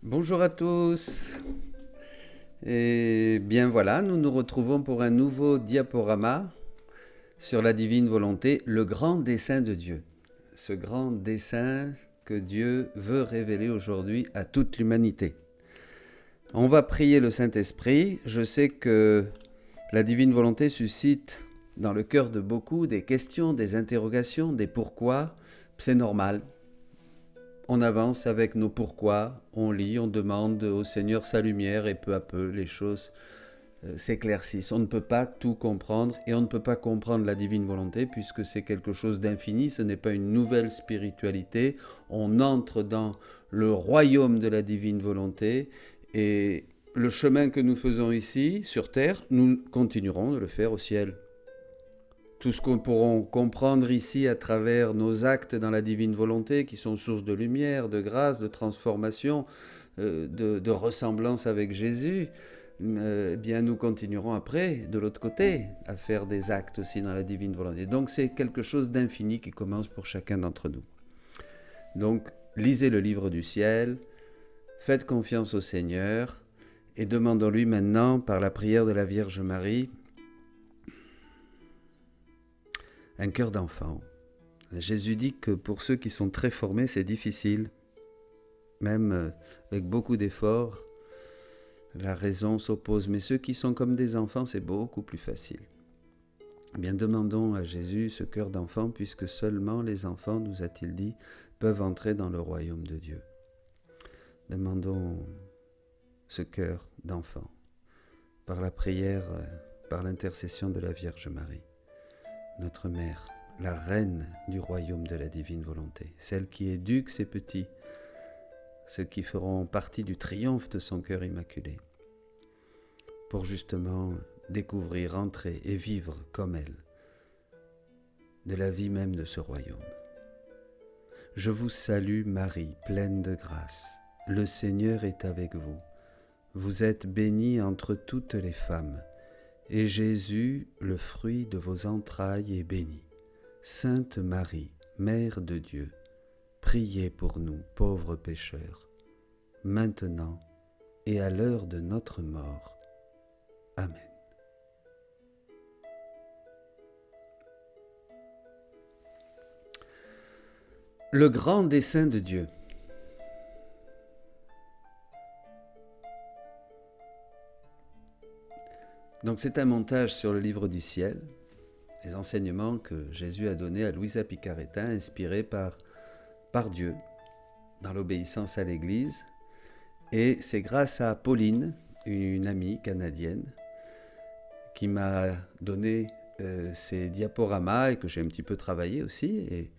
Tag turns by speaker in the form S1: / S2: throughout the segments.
S1: Bonjour à tous. Et bien voilà, nous nous retrouvons pour un nouveau diaporama sur la divine volonté, le grand dessein de Dieu. Ce grand dessein que Dieu veut révéler aujourd'hui à toute l'humanité. On va prier le Saint-Esprit. Je sais que la divine volonté suscite dans le cœur de beaucoup des questions, des interrogations, des pourquoi. C'est normal. On avance avec nos pourquoi, on lit, on demande au Seigneur sa lumière et peu à peu les choses s'éclaircissent. On ne peut pas tout comprendre et on ne peut pas comprendre la divine volonté puisque c'est quelque chose d'infini, ce n'est pas une nouvelle spiritualité. On entre dans le royaume de la divine volonté et le chemin que nous faisons ici sur terre, nous continuerons de le faire au ciel. Tout ce qu'on pourra comprendre ici à travers nos actes dans la divine volonté, qui sont source de lumière, de grâce, de transformation, de ressemblance avec Jésus, bien nous continuerons après, de l'autre côté, à faire des actes aussi dans la divine volonté. Donc c'est quelque chose d'infini qui commence pour chacun d'entre nous. Donc lisez le livre du ciel, faites confiance au Seigneur et demandons-lui maintenant, par la prière de la Vierge Marie, un cœur d'enfant. Jésus dit que pour ceux qui sont très formés, c'est difficile. Même avec beaucoup d'efforts, la raison s'oppose. Mais ceux qui sont comme des enfants, c'est beaucoup plus facile. Eh bien, demandons à Jésus ce cœur d'enfant, puisque seulement les enfants, nous a-t-il dit, peuvent entrer dans le royaume de Dieu. Demandons ce cœur d'enfant par la prière, par l'intercession de la Vierge Marie, notre Mère, la reine du royaume de la divine volonté, celle qui éduque ses petits, ceux qui feront partie du triomphe de son cœur immaculé, pour justement découvrir, entrer et vivre comme elle, de la vie même de ce royaume. Je vous salue Marie, pleine de grâce, le Seigneur est avec vous. Vous êtes bénie entre toutes les femmes, et Jésus, le fruit de vos entrailles, est béni. Sainte Marie, Mère de Dieu, priez pour nous, pauvres pécheurs, maintenant et à l'heure de notre mort. Amen. Le grand dessein de Dieu. Donc c'est un montage sur le livre du ciel, les enseignements que Jésus a donnés à Luisa Picaretta, inspirés par Dieu, dans l'obéissance à l'Église. Et c'est grâce à Pauline, une amie canadienne, qui m'a donné ces diaporamas et que j'ai un petit peu travaillé aussi.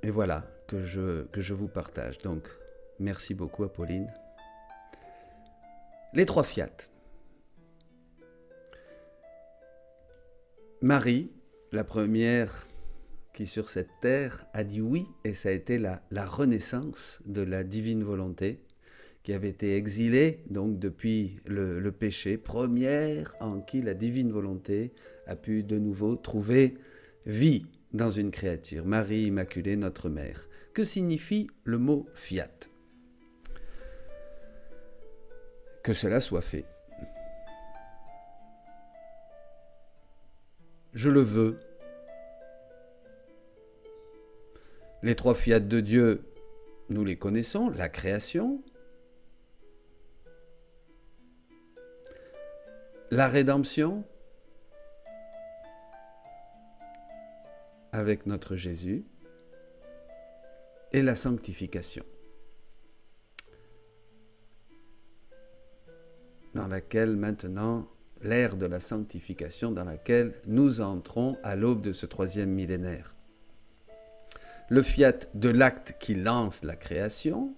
S1: Et voilà, que je vous partage. Donc, merci beaucoup à Pauline. Les trois fiat. Marie, la première qui sur cette terre a dit oui, et ça a été la renaissance de la divine volonté, qui avait été exilée donc depuis le péché, première en qui la divine volonté a pu de nouveau trouver vie dans une créature. Marie Immaculée, notre mère. Que signifie le mot fiat? Que cela soit fait. Je le veux. Les trois fiat de Dieu, nous les connaissons, la création, la rédemption avec notre Jésus et la sanctification, dans laquelle maintenant, l'ère de la sanctification dans laquelle nous entrons à l'aube de ce troisième millénaire. Le fiat de l'acte qui lance la création,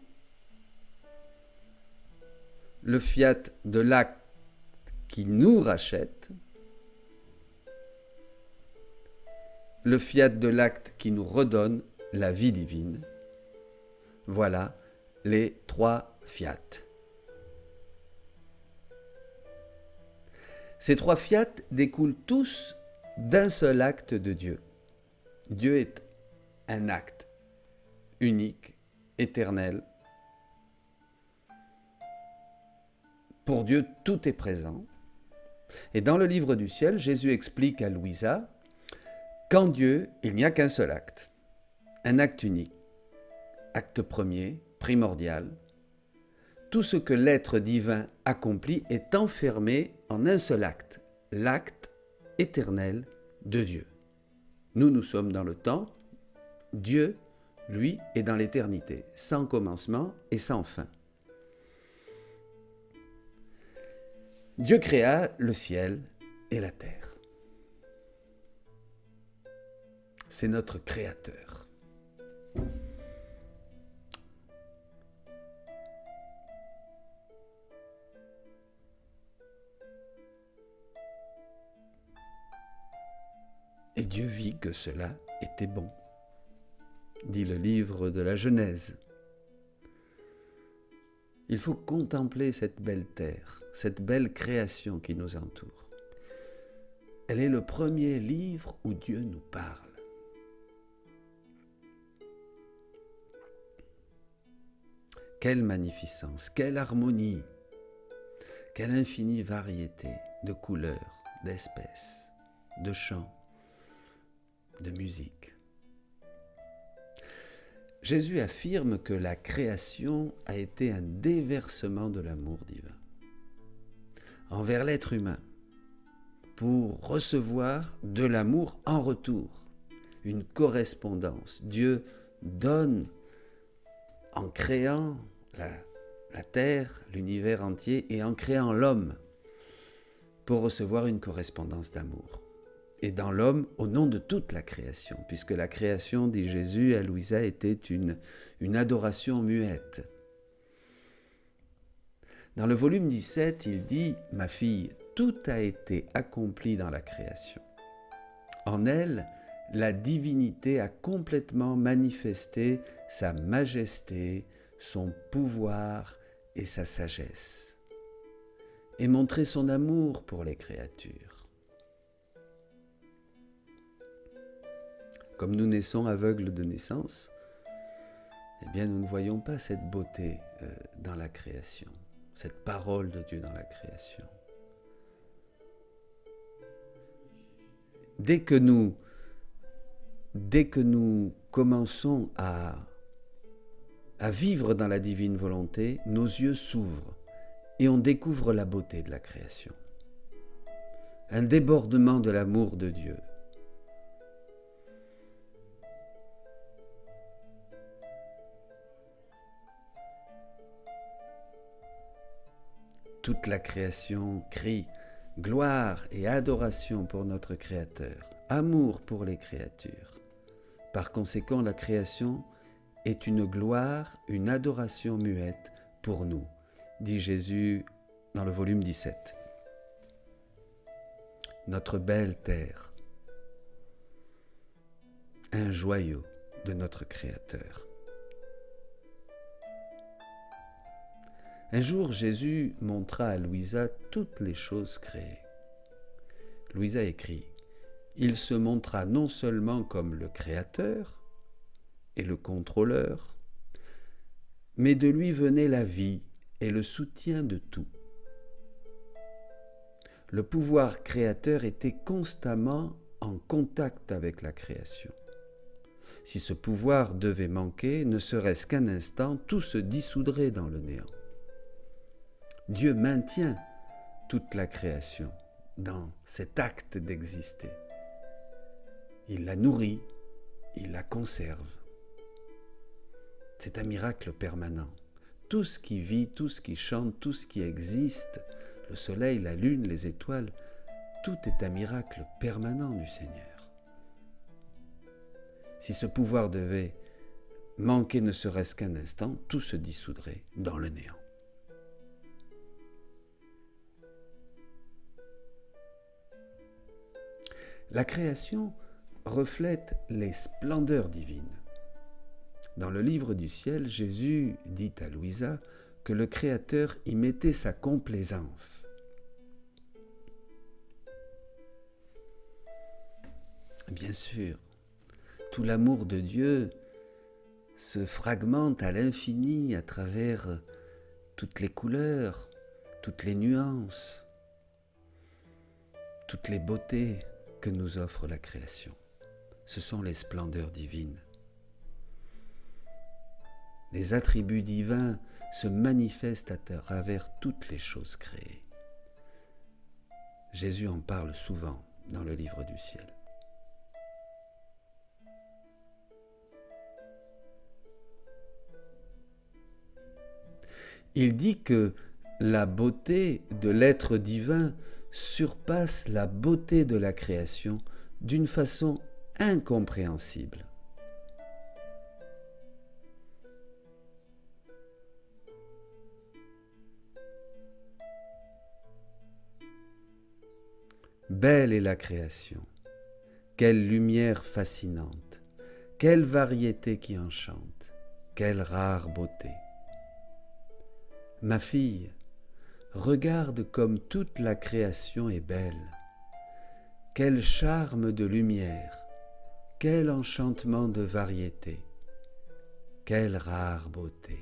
S1: le fiat de l'acte qui nous rachète, le fiat de l'acte qui nous redonne la vie divine. Voilà les trois fiat. Ces trois fiat découlent tous d'un seul acte de Dieu. Dieu est un acte unique, éternel, Pour Dieu, tout est présent. Et dans le livre du ciel, Jésus explique à Louisa qu'en Dieu, il n'y a qu'un seul acte, un acte unique, acte premier, primordial. Tout ce que l'être divin accomplit est enfermé en un seul acte, l'acte éternel de Dieu. Nous sommes dans le temps, Dieu, lui, est dans l'éternité, sans commencement et sans fin. Dieu créa le ciel et la terre. C'est notre Créateur. Et Dieu vit que cela était bon, dit le livre de la Genèse. Il faut contempler cette belle terre, cette belle création qui nous entoure. Elle est le premier livre où Dieu nous parle. Quelle magnificence, quelle harmonie, quelle infinie variété de couleurs, d'espèces, de chants, de musique. Jésus affirme que la création a été un déversement de l'amour divin envers l'être humain pour recevoir de l'amour en retour, une correspondance. Dieu donne en créant la terre, l'univers entier et en créant l'homme pour recevoir une correspondance d'amour. Et dans l'homme, au nom de toute la création, puisque la création, dit Jésus à Louisa, était une adoration muette. Dans le volume 17, il dit « Ma fille, tout a été accompli dans la création. En elle, la divinité a complètement manifesté sa majesté, son pouvoir et sa sagesse, et montré son amour pour les créatures. Comme nous naissons aveugles de naissance, eh bien nous ne voyons pas cette beauté dans la création, cette parole de Dieu dans la création. Dès que nous commençons à vivre dans la divine volonté, nos yeux s'ouvrent et on découvre la beauté de la création. Un débordement de l'amour de Dieu. Toute la création crie gloire et adoration pour notre Créateur, amour pour les créatures. Par conséquent, la création est une gloire, une adoration muette pour nous, dit Jésus dans le volume 17. Notre belle terre, un joyau de notre Créateur. Un jour, Jésus montra à Louisa toutes les choses créées. Louisa écrit « Il se montra non seulement comme le Créateur et le contrôleur, mais de lui venait la vie et le soutien de tout. Le pouvoir créateur était constamment en contact avec la création. Si ce pouvoir devait manquer, ne serait-ce qu'un instant, tout se dissoudrait dans le néant. Dieu maintient toute la création dans cet acte d'exister. Il la nourrit, il la conserve. C'est un miracle permanent. Tout ce qui vit, tout ce qui chante, tout ce qui existe, le soleil, la lune, les étoiles, tout est un miracle permanent du Seigneur. Si ce pouvoir devait manquer ne serait-ce qu'un instant, tout se dissoudrait dans le néant. La création reflète les splendeurs divines. Dans le livre du ciel, Jésus dit à Louisa que le Créateur y mettait sa complaisance. Bien sûr, tout l'amour de Dieu se fragmente à l'infini à travers toutes les couleurs, toutes les nuances, toutes les beautés que nous offre la création. Ce sont les splendeurs divines. Les attributs divins se manifestent à travers toutes les choses créées. Jésus en parle souvent dans le livre du ciel. Il dit que la beauté de l'être divin surpasse la beauté de la création d'une façon incompréhensible. Belle est la création, quelle lumière fascinante, quelle variété qui enchante, quelle rare beauté. Ma fille, regarde comme toute la création est belle. Quel charme de lumière, quel enchantement de variété, quelle rare beauté.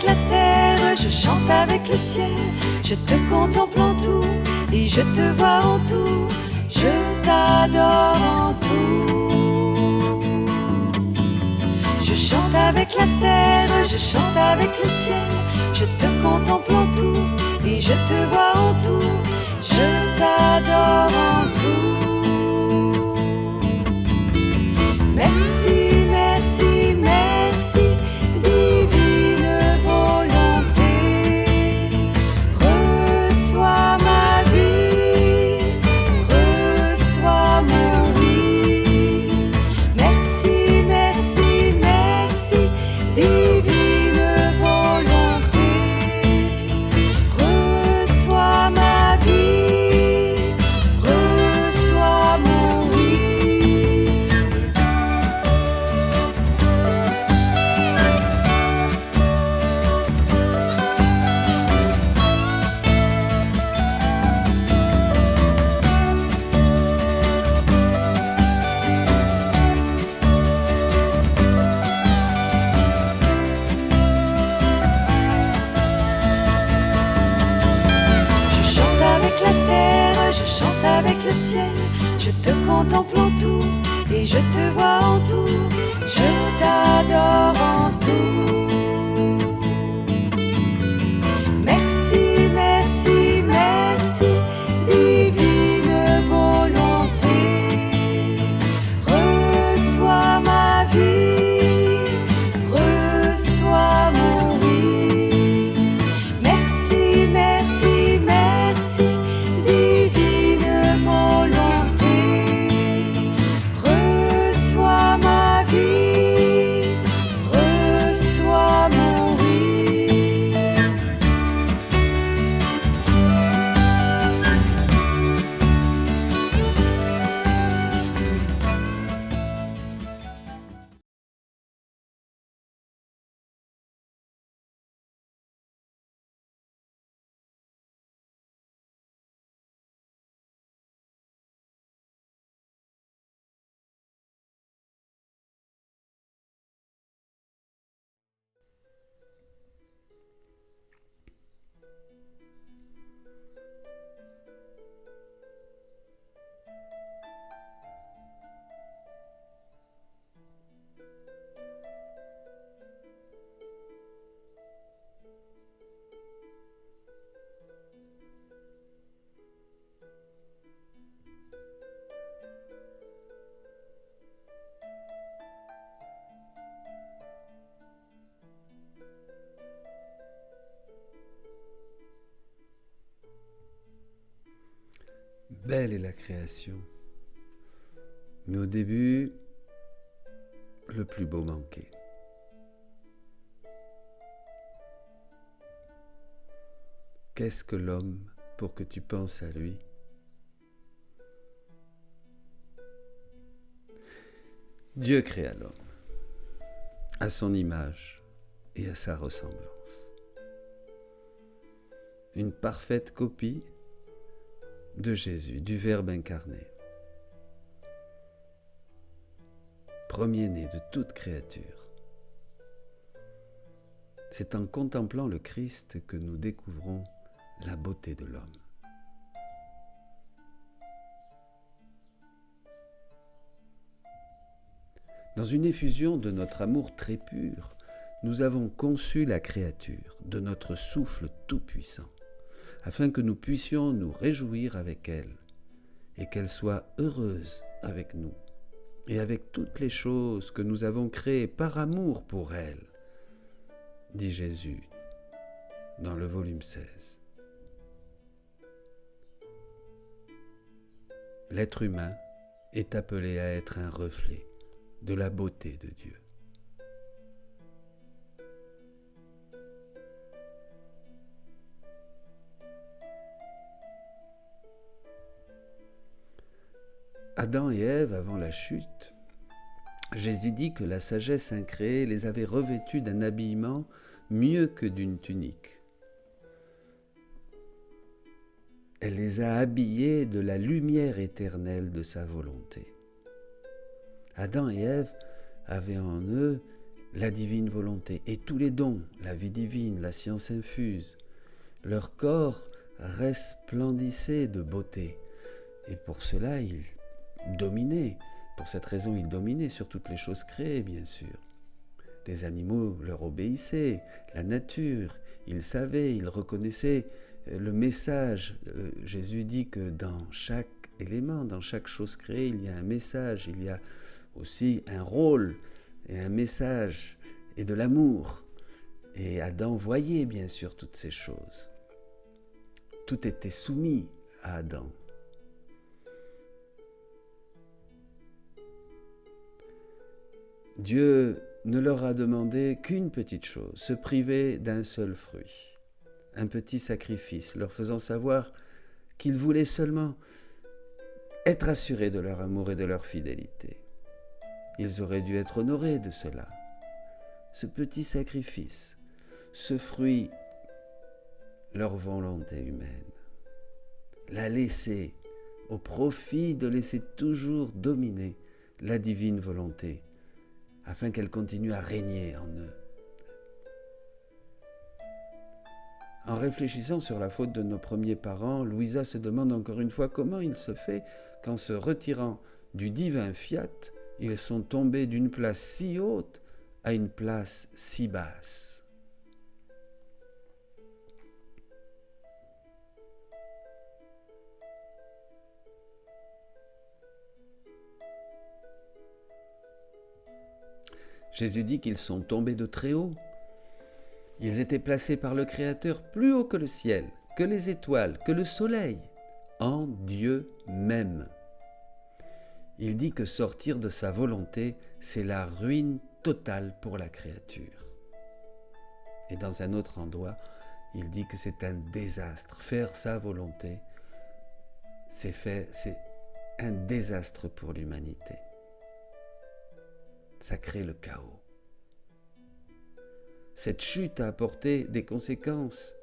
S2: La terre, je chante avec le ciel, je te contemple en tout et je te vois en tout, je t'adore en tout. Je chante avec la terre, je chante avec le ciel, je te contemple en tout et je te vois en tout, je t'adore en tout. Merci, merci, merci, divine volonté, reçois ma vie, reçois mon oui. Merci, merci, merci, divine volonté, reçois ma vie, reçois mon oui. Je chante avec le ciel, je te contemple en tout et je te vois en tout, je t'adore en tout. Merci, merci, merci, divine volonté, reçois ma vie, reçois mon oui. Merci, merci, merci, divine volonté, reçois ma vie, reçois mon oui.
S1: Belle est la création, Mais au début, le plus beau manquait. Qu'est-ce que l'homme pour que tu penses à lui ? Dieu créa l'homme à son image et à sa ressemblance. Une parfaite copie de Jésus, du Verbe incarné. Premier-né de toute créature. C'est en contemplant le Christ que nous découvrons la beauté de l'homme. Dans une effusion de notre amour très pur, nous avons conçu la créature de notre souffle tout-puissant, afin que nous puissions nous réjouir avec elle, et qu'elle soit heureuse avec nous, et avec toutes les choses que nous avons créées par amour pour elle, dit Jésus dans le volume 16. L'être humain est appelé à être un reflet de la beauté de Dieu. Adam et Ève, avant la chute, Jésus dit que la sagesse incréée les avait revêtus d'un habillement mieux que d'une tunique. Elle les a habillés de la lumière éternelle de sa volonté. Adam et Ève avaient en eux la divine volonté et tous les dons, la vie divine, la science infuse. Leur corps resplendissait de beauté et pour cela ils dominaient. Pour cette raison, ils dominaient sur toutes les choses créées, bien sûr. Les animaux leur obéissaient, la nature, ils savaient, ils reconnaissaient le message. Jésus dit que dans chaque élément, dans chaque chose créée, il y a un message, il y a aussi un rôle et un message et de l'amour. Et Adam voyait bien sûr toutes ces choses. Tout était soumis à Adam. Dieu ne leur a demandé qu'une petite chose, se priver d'un seul fruit, un petit sacrifice, leur faisant savoir qu'ils voulaient seulement être assurés de leur amour et de leur fidélité. Ils auraient dû être honorés de cela. Ce petit sacrifice, ce fruit, leur volonté humaine, la laisser au profit de laisser toujours dominer la divine volonté, afin qu'elle continue à régner en eux. En réfléchissant sur la faute de nos premiers parents, Louisa se demande encore une fois comment il se fait qu'en se retirant du divin fiat, ils sont tombés d'une place si haute à une place si basse. Jésus dit qu'ils sont tombés de très haut. Ils étaient placés par le Créateur plus haut que le ciel, que les étoiles, que le soleil, en Dieu même. Il dit que sortir de sa volonté, c'est la ruine totale pour la créature. Et dans un autre endroit, il dit que c'est un désastre. Faire sa volonté, c'est un désastre pour l'humanité. Ça crée le chaos. Cette chute a apporté des conséquences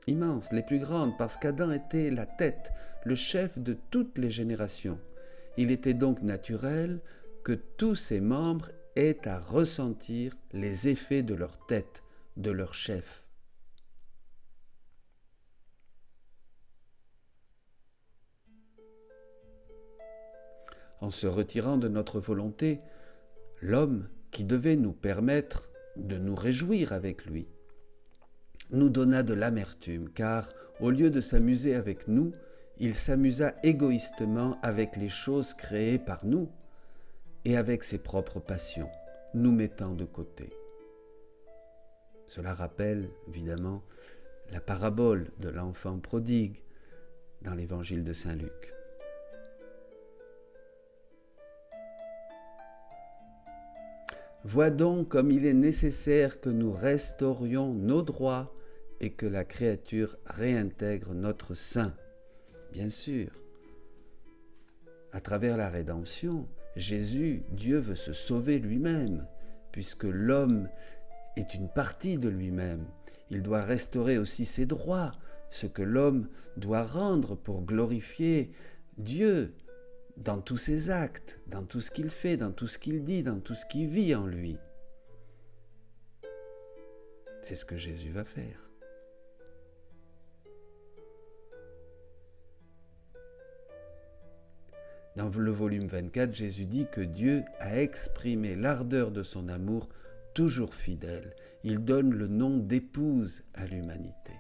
S1: immenses, les plus grandes, parce qu'Adam était la tête, le chef de toutes les générations. Il était donc naturel que tous ses membres aient à ressentir les effets de leur tête, de leur chef. En se retirant de notre volonté, l'homme qui devait nous permettre de nous réjouir avec lui nous donna de l'amertume, car au lieu de s'amuser avec nous, il s'amusa égoïstement avec les choses créées par nous et avec ses propres passions, nous mettant de côté. Cela rappelle évidemment la parabole de l'enfant prodigue dans l'évangile de Saint Luc. Vois donc comme il est nécessaire que nous restaurions nos droits et que la créature réintègre notre sein. Bien sûr, à travers la rédemption, Jésus, Dieu veut se sauver lui-même, puisque l'homme est une partie de lui-même. Il doit restaurer aussi ses droits, ce que l'homme doit rendre pour glorifier Dieu dans tous ses actes, dans tout ce qu'il fait, dans tout ce qu'il dit, dans tout ce qui vit en lui. C'est ce que Jésus va faire. Dans le volume 24, Jésus dit que Dieu a exprimé l'ardeur de son amour toujours fidèle. Il donne le nom d'épouse à l'humanité.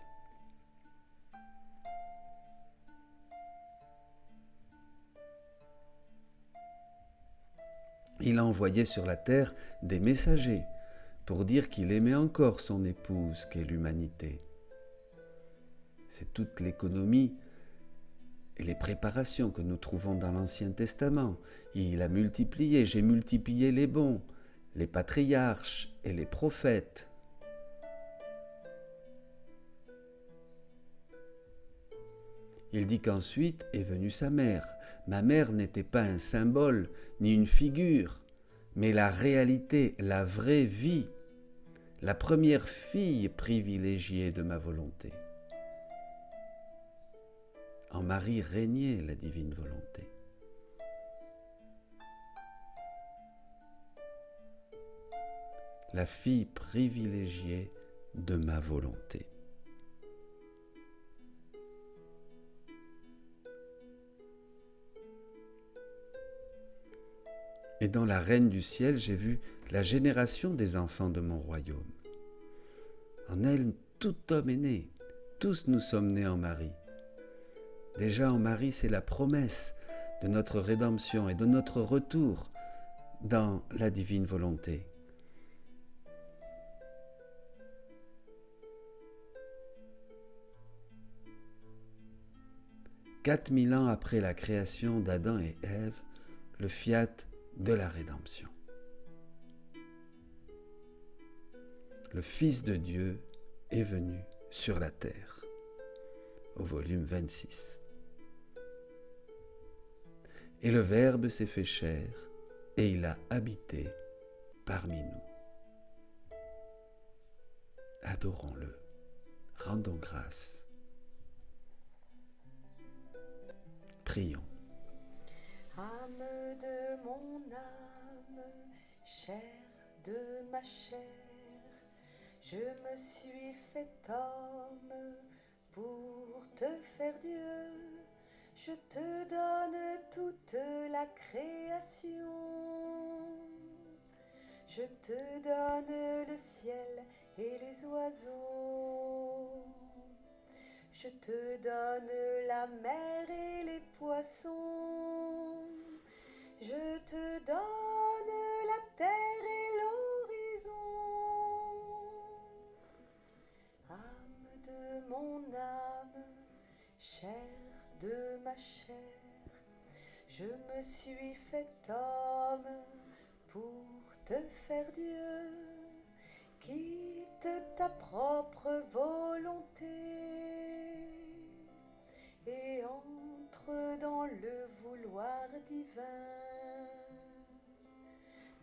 S1: Il a envoyé sur la terre des messagers pour dire qu'il aimait encore son épouse qu'est l'humanité. C'est toute l'économie et les préparations que nous trouvons dans l'Ancien Testament. Il a multiplié, j'ai multiplié les bons, les patriarches et les prophètes. Il dit qu'ensuite est venue sa mère. Ma mère n'était pas un symbole ni une figure, mais la réalité, la vraie vie, la première fille privilégiée de ma volonté. En Marie régnait la divine volonté. La fille privilégiée de ma volonté. Et dans la Reine du ciel, j'ai vu la génération des enfants de mon royaume. En elle, tout homme est né. Tous nous sommes nés en Marie. Déjà en Marie, c'est la promesse de notre rédemption et de notre retour dans la divine volonté. « 4000 ans après la création d'Adam et Ève, le fiat de la rédemption. Le Fils de Dieu est venu sur la terre. » Au volume 26. Et le Verbe s'est fait chair, et il a habité parmi nous. Adorons-le, rendons grâce. Prions.
S2: Âme de mon âme, chair de ma chair, je me suis fait homme pour te faire Dieu. Je te donne toute la création. Je te donne le ciel et les oiseaux. Je te donne la mer et les poissons. Je te donne la terre et l'horizon. Âme de mon âme, chair de ma chair, je me suis fait homme pour te faire Dieu. Quitte ta propre volonté et entre dans le vouloir divin.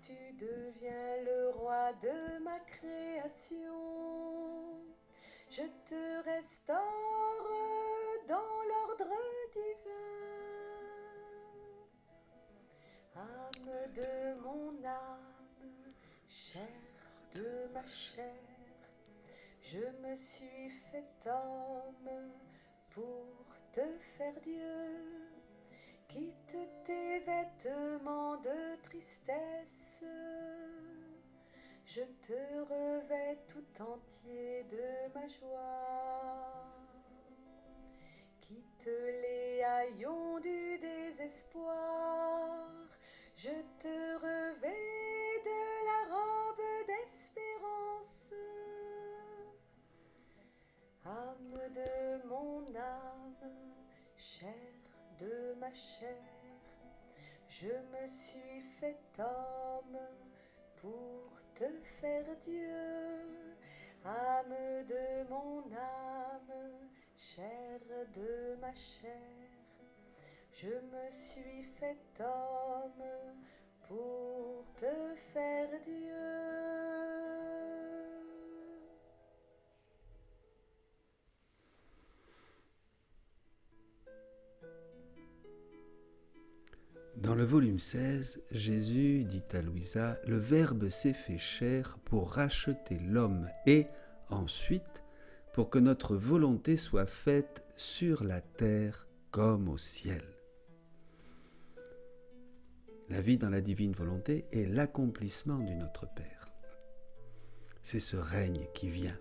S2: Tu deviens le roi de ma création. Je te restaure dans l'ordre divin. Âme de mon âme, chair de ma chair, je me suis fait homme pour te faire Dieu. Quitte tes vêtements de tristesse, je te revais tout entier de ma joie. Quitte les haillons du désespoir, je te revais de la robe d'espérance. Âme de mon âme, chair de ma chair, je me suis fait homme pour te faire Dieu, âme de mon âme, chair de ma chair. Je me suis fait homme pour te faire Dieu.
S1: Dans le volume 16, Jésus dit à Louisa, « Le Verbe s'est fait chair pour racheter l'homme et, ensuite, pour que notre volonté soit faite sur la terre comme au ciel. » La vie dans la divine volonté est l'accomplissement du Notre Père. C'est ce règne qui vient,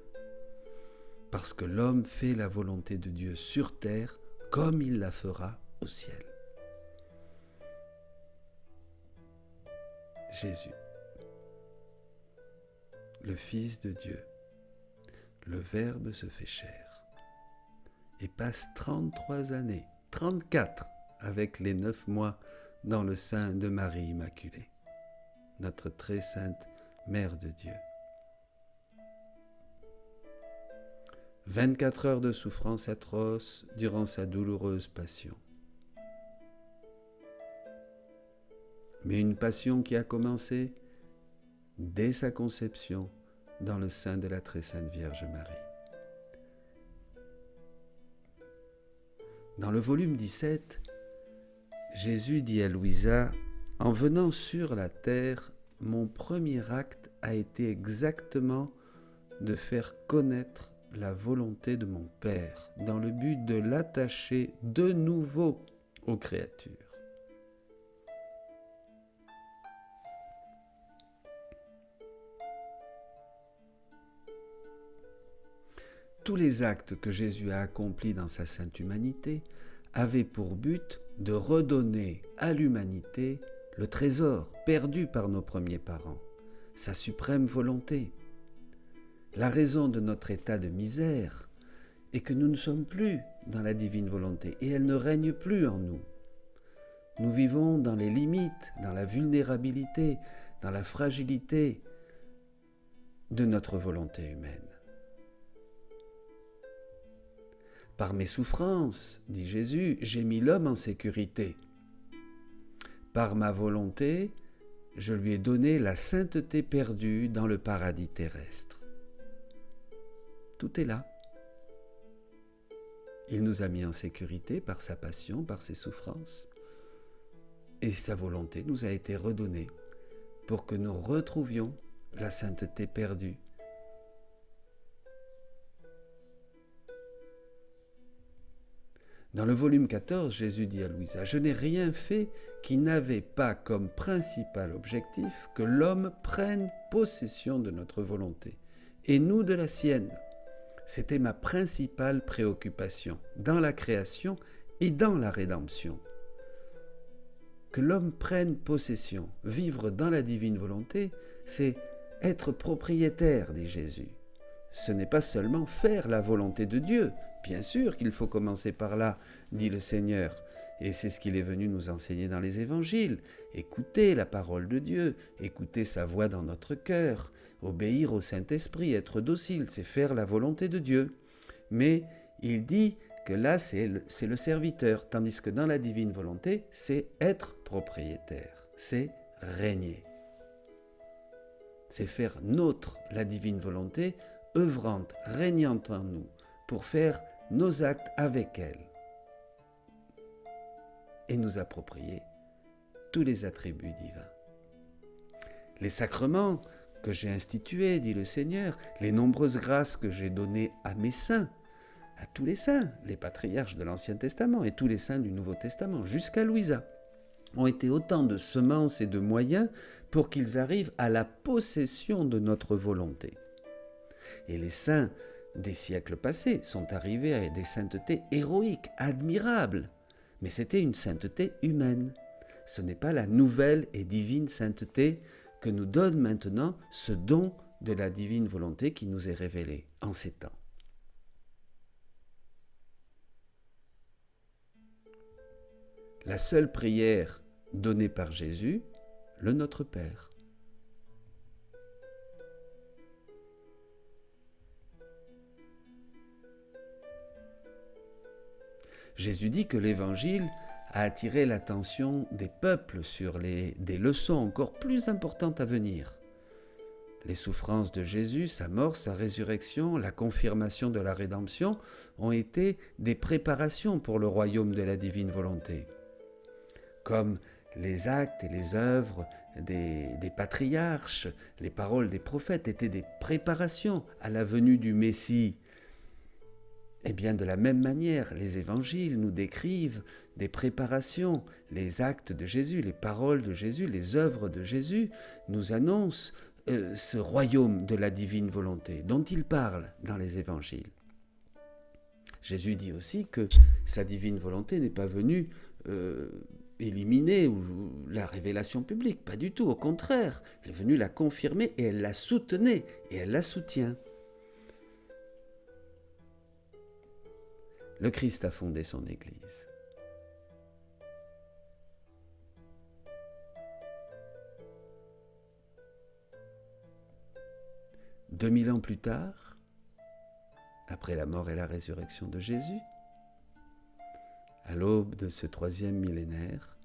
S1: parce que l'homme fait la volonté de Dieu sur terre comme il la fera au ciel. Jésus, le Fils de Dieu, le Verbe se fait chair et passe 33 années, 34 avec les 9 mois dans le sein de Marie Immaculée, notre très sainte Mère de Dieu. 24 heures de souffrance atroce durant sa douloureuse passion. Mais une passion qui a commencé dès sa conception dans le sein de la très sainte Vierge Marie. Dans le volume 17, Jésus dit à Louisa, « En venant sur la terre, mon premier acte a été exactement de faire connaître la volonté de mon Père, dans le but de l'attacher de nouveau aux créatures. » Tous les actes que Jésus a accomplis dans sa sainte humanité avaient pour but de redonner à l'humanité le trésor perdu par nos premiers parents, sa suprême volonté. La raison de notre état de misère est que nous ne sommes plus dans la divine volonté et elle ne règne plus en nous. Nous vivons dans les limites, dans la vulnérabilité, dans la fragilité de notre volonté humaine. Par mes souffrances, dit Jésus, j'ai mis l'homme en sécurité. Par ma volonté, je lui ai donné la sainteté perdue dans le paradis terrestre. Tout est là. Il nous a mis en sécurité par sa passion, par ses souffrances. Et sa volonté nous a été redonnée pour que nous retrouvions la sainteté perdue. Dans le volume 14, Jésus dit à Louisa, « Je n'ai rien fait qui n'avait pas comme principal objectif que l'homme prenne possession de notre volonté, et nous de la sienne. C'était ma principale préoccupation dans la création et dans la rédemption. Que l'homme prenne possession, vivre dans la divine volonté, c'est être propriétaire, dit Jésus. Ce n'est pas seulement faire la volonté de Dieu. Bien sûr qu'il faut commencer par là, dit le Seigneur. Et c'est ce qu'il est venu nous enseigner dans les évangiles. Écouter la parole de Dieu, écouter sa voix dans notre cœur, obéir au Saint-Esprit, être docile, c'est faire la volonté de Dieu. Mais il dit que là, c'est le serviteur, tandis que dans la divine volonté, c'est être propriétaire, c'est régner. C'est faire nôtre la divine volonté, œuvrante, régnante en nous, pour faire nos actes avec elle et nous approprier tous les attributs divins. Les sacrements que j'ai institués, dit le Seigneur, les nombreuses grâces que j'ai données à mes saints, à tous les saints, les patriarches de l'Ancien Testament et tous les saints du Nouveau Testament, jusqu'à Louisa, ont été autant de semences et de moyens pour qu'ils arrivent à la possession de notre volonté. Et les saints des siècles passés sont arrivés à des saintetés héroïques, admirables, mais c'était une sainteté humaine. Ce n'est pas la nouvelle et divine sainteté que nous donne maintenant ce don de la divine volonté qui nous est révélé en ces temps. La seule prière donnée par Jésus, le Notre Père. Jésus dit que l'Évangile a attiré l'attention des peuples sur des leçons encore plus importantes à venir. Les souffrances de Jésus, sa mort, sa résurrection, la confirmation de la rédemption ont été des préparations pour le royaume de la divine volonté. Comme les actes et les œuvres des patriarches, les paroles des prophètes étaient des préparations à la venue du Messie. Et bien de la même manière, les évangiles nous décrivent des préparations, les actes de Jésus, les paroles de Jésus, les œuvres de Jésus nous annoncent ce royaume de la divine volonté dont il parle dans les évangiles. Jésus dit aussi que sa divine volonté n'est pas venue éliminer la révélation publique, pas du tout, au contraire, elle est venue la confirmer et elle la soutenait et elle la soutient. Le Christ a fondé son Église. « 2000 ans plus tard, après la mort et la résurrection de Jésus, à l'aube de ce 3e millénaire,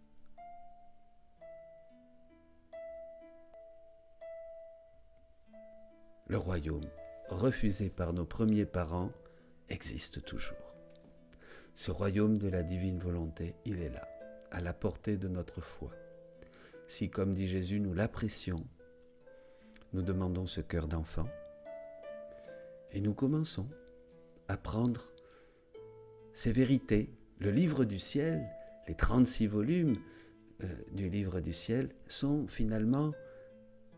S1: le royaume, refusé par nos premiers parents, existe toujours. Ce royaume de la divine volonté, il est là, à la portée de notre foi. Si, comme dit Jésus, nous l'apprécions, nous demandons ce cœur d'enfant et nous commençons à prendre ces vérités. Le livre du ciel, les 36 volumes du livre du ciel sont finalement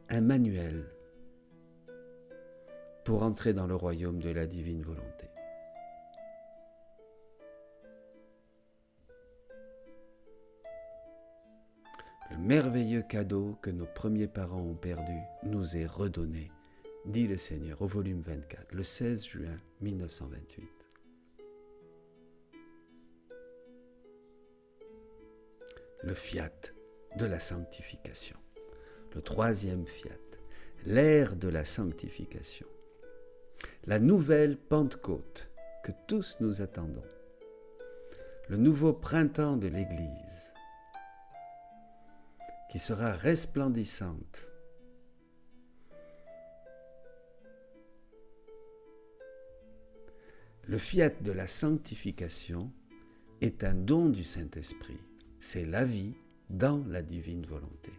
S1: un manuel pour entrer dans le royaume de la divine volonté. Le merveilleux cadeau que nos premiers parents ont perdu nous est redonné, dit le Seigneur au volume 24, le 16 juin 1928. Le fiat de la sanctification, le 3e fiat, l'ère de la sanctification, la nouvelle Pentecôte que tous nous attendons, le nouveau printemps de l'Église, qui sera resplendissante. Le fiat de la sanctification est un don du Saint-Esprit. C'est la vie dans la divine volonté.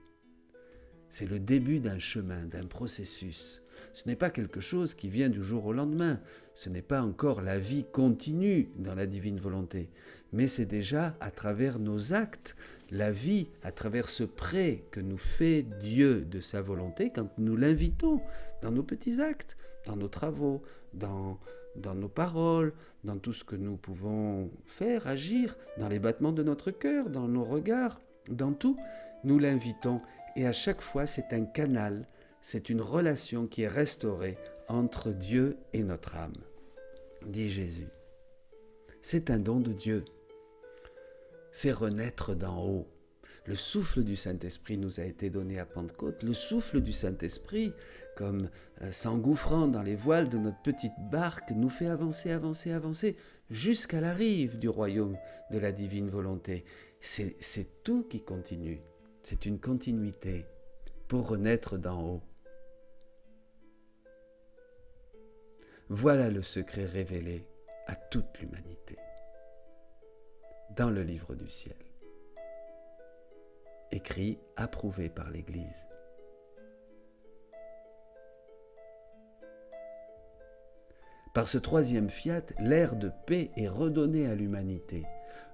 S1: C'est le début d'un chemin, d'un processus. Ce n'est pas quelque chose qui vient du jour au lendemain. Ce n'est pas encore la vie continue dans la divine volonté. Mais c'est déjà à travers nos actes, la vie à travers ce prêt que nous fait Dieu de sa volonté quand nous l'invitons dans nos petits actes, dans nos travaux, dans nos paroles, dans tout ce que nous pouvons faire, agir, dans les battements de notre cœur, dans nos regards, dans tout, nous l'invitons. Et à chaque fois, c'est un canal, c'est une relation qui est restaurée entre Dieu et notre âme, dit Jésus. C'est un don de Dieu. C'est renaître d'en haut. Le souffle du Saint-Esprit nous a été donné à Pentecôte. Le souffle du Saint-Esprit, comme s'engouffrant dans les voiles de notre petite barque, nous fait avancer, avancer, avancer, jusqu'à la rive du royaume de la divine volonté. C'est tout qui continue. C'est une continuité pour renaître d'en haut. Voilà le secret révélé à toute l'humanité dans le livre du ciel, écrit, approuvé par l'Église. Par ce 3e fiat, l'ère de paix est redonnée à l'humanité.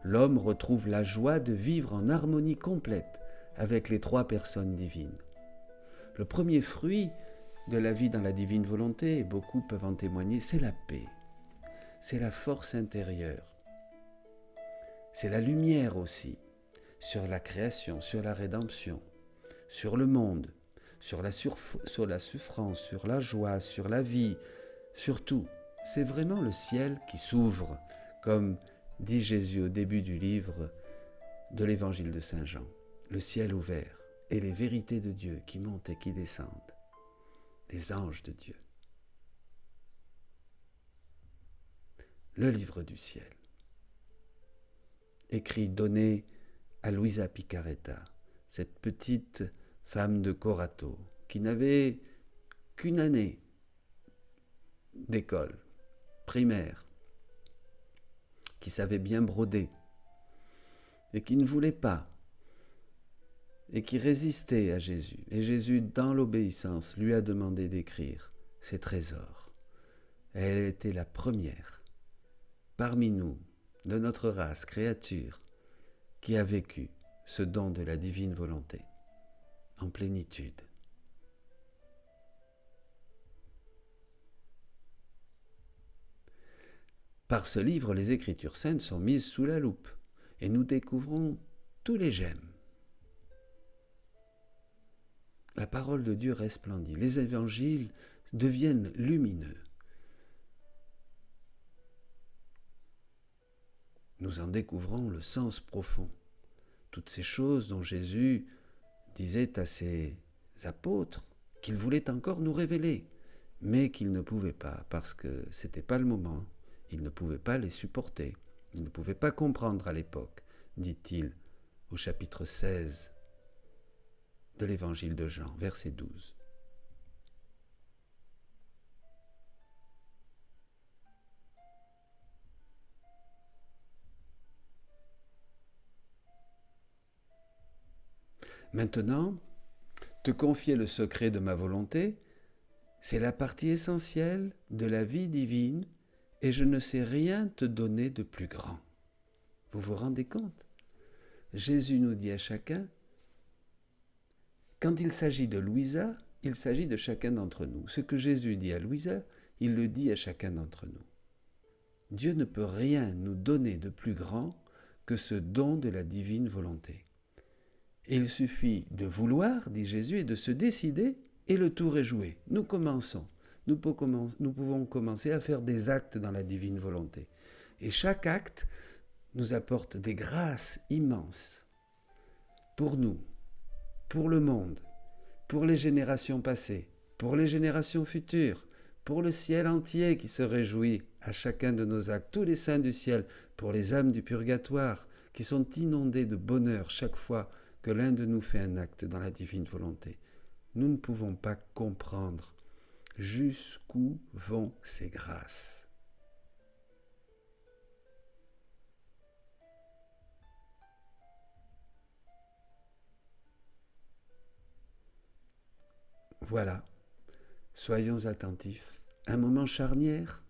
S1: L'homme retrouve la joie de vivre en harmonie complète avec les 3 personnes divines. Le premier fruit de la vie dans la divine volonté, et beaucoup peuvent en témoigner, c'est la paix. C'est la force intérieure. C'est la lumière aussi sur la création, sur la rédemption, sur le monde, sur la souffrance, sur la joie, sur la vie, sur tout. C'est vraiment le ciel qui s'ouvre, comme dit Jésus au début du livre de l'Évangile de Saint Jean. Le ciel ouvert et les vérités de Dieu qui montent et qui descendent. Les anges de Dieu. Le livre du ciel. écrit donné à Luisa Picaretta, cette petite femme de Corato, qui n'avait qu'une année d'école primaire, qui savait bien broder, et qui ne voulait pas, et qui résistait à Jésus. Et Jésus, dans l'obéissance, lui a demandé d'écrire ses trésors. Elle était la première, parmi nous, de notre race, créature, qui a vécu ce don de la divine volonté, en plénitude. Par ce livre, les Écritures saintes sont mises sous la loupe, et nous découvrons tous les gemmes. La parole de Dieu resplendit, les évangiles deviennent lumineux. Nous en découvrons le sens profond. Toutes ces choses dont Jésus disait à ses apôtres qu'il voulait encore nous révéler, mais qu'il ne pouvait pas, parce que ce n'était pas le moment. Il ne pouvait pas les supporter. Il ne pouvait pas comprendre à l'époque, dit-il au chapitre 16 de l'évangile de Jean, verset 12. Maintenant, te confier le secret de ma volonté, c'est la partie essentielle de la vie divine et je ne sais rien te donner de plus grand. Vous vous rendez compte? Jésus nous dit à chacun, quand il s'agit de Luisa, il s'agit de chacun d'entre nous. Ce que Jésus dit à Luisa, il le dit à chacun d'entre nous. Dieu ne peut rien nous donner de plus grand que ce don de la divine volonté. Et il suffit de vouloir, dit Jésus, et de se décider, et le tour est joué. Nous commençons. Nous pouvons commencer à faire des actes dans la divine volonté. Et chaque acte nous apporte des grâces immenses pour nous, pour le monde, pour les générations passées, pour les générations futures, pour le ciel entier qui se réjouit à chacun de nos actes, tous les saints du ciel, pour les âmes du purgatoire qui sont inondées de bonheur chaque fois que l'un de nous fait un acte dans la divine volonté. Nous ne pouvons pas comprendre jusqu'où vont ces grâces. Voilà, soyons attentifs. Un moment charnière.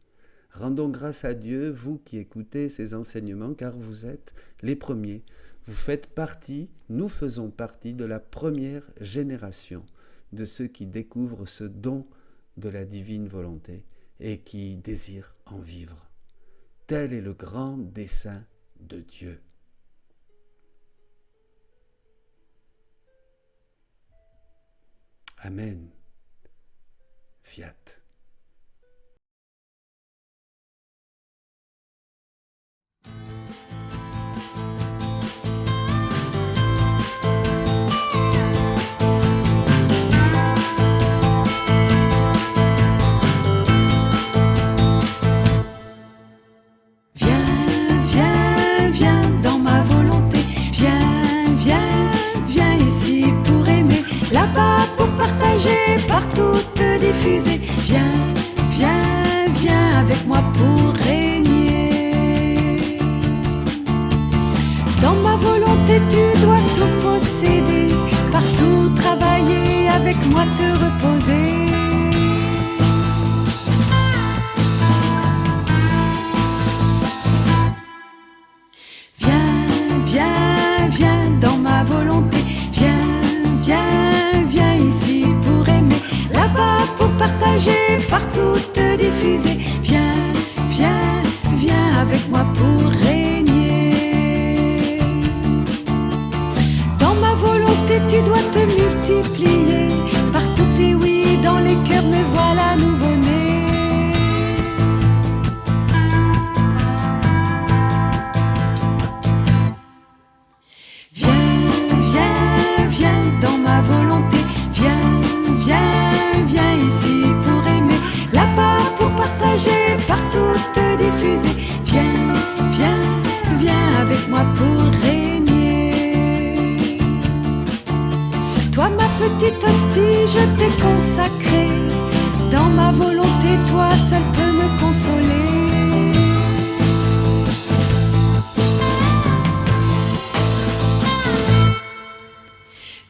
S1: Rendons grâce à Dieu, vous qui écoutez ces enseignements, car vous êtes les premiers. Vous faites partie, nous faisons partie de la première génération de ceux qui découvrent ce don de la divine volonté et qui désirent en vivre. Tel est le grand dessein de Dieu. Amen. Fiat.
S2: Partout te diffuser, viens, viens, viens avec moi pour régner. Dans ma volonté tu dois tout posséder, partout travailler, avec moi te reposer. Viens, viens, viens dans ma volonté, viens, viens, viens ici pour aimer, là-bas pour partager, partout te diffuser. Viens, viens, viens avec moi pour régner. Dans ma volonté tu dois te multiplier, partout tes oui, dans les cœurs me voilà nouveau-né. Viens, viens, viens dans ma volonté, viens, viens, viens ici pour aimer, là-bas pour partager, partout te diffuser. Viens, viens, viens avec moi pour petite hostie, je t'ai consacré. Dans ma volonté, toi seul peux me consoler.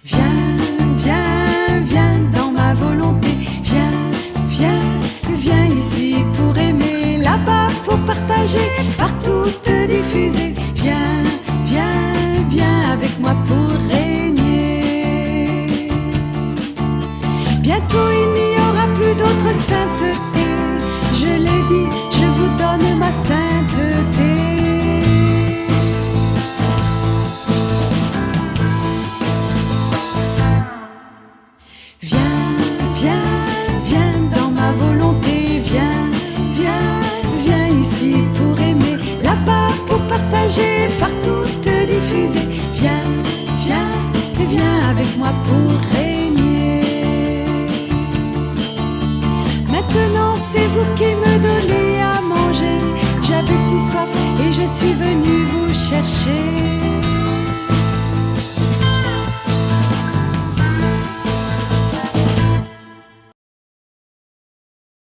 S2: Viens, viens, viens dans ma volonté. Viens, viens, viens ici pour aimer, là-bas pour partager, partout te diffuser. Viens, viens, viens avec moi pour régner. Bientôt il n'y aura plus d'autre sainteté. Je l'ai dit, je vous donne ma sainteté. Viens, viens, viens dans ma volonté. Viens, viens, viens ici pour aimer, là-bas pour partager, partout te diffuser. Viens, viens, viens avec moi pour régner. Maintenant c'est vous qui me donnez à manger. J'avais si soif et je suis venu vous chercher.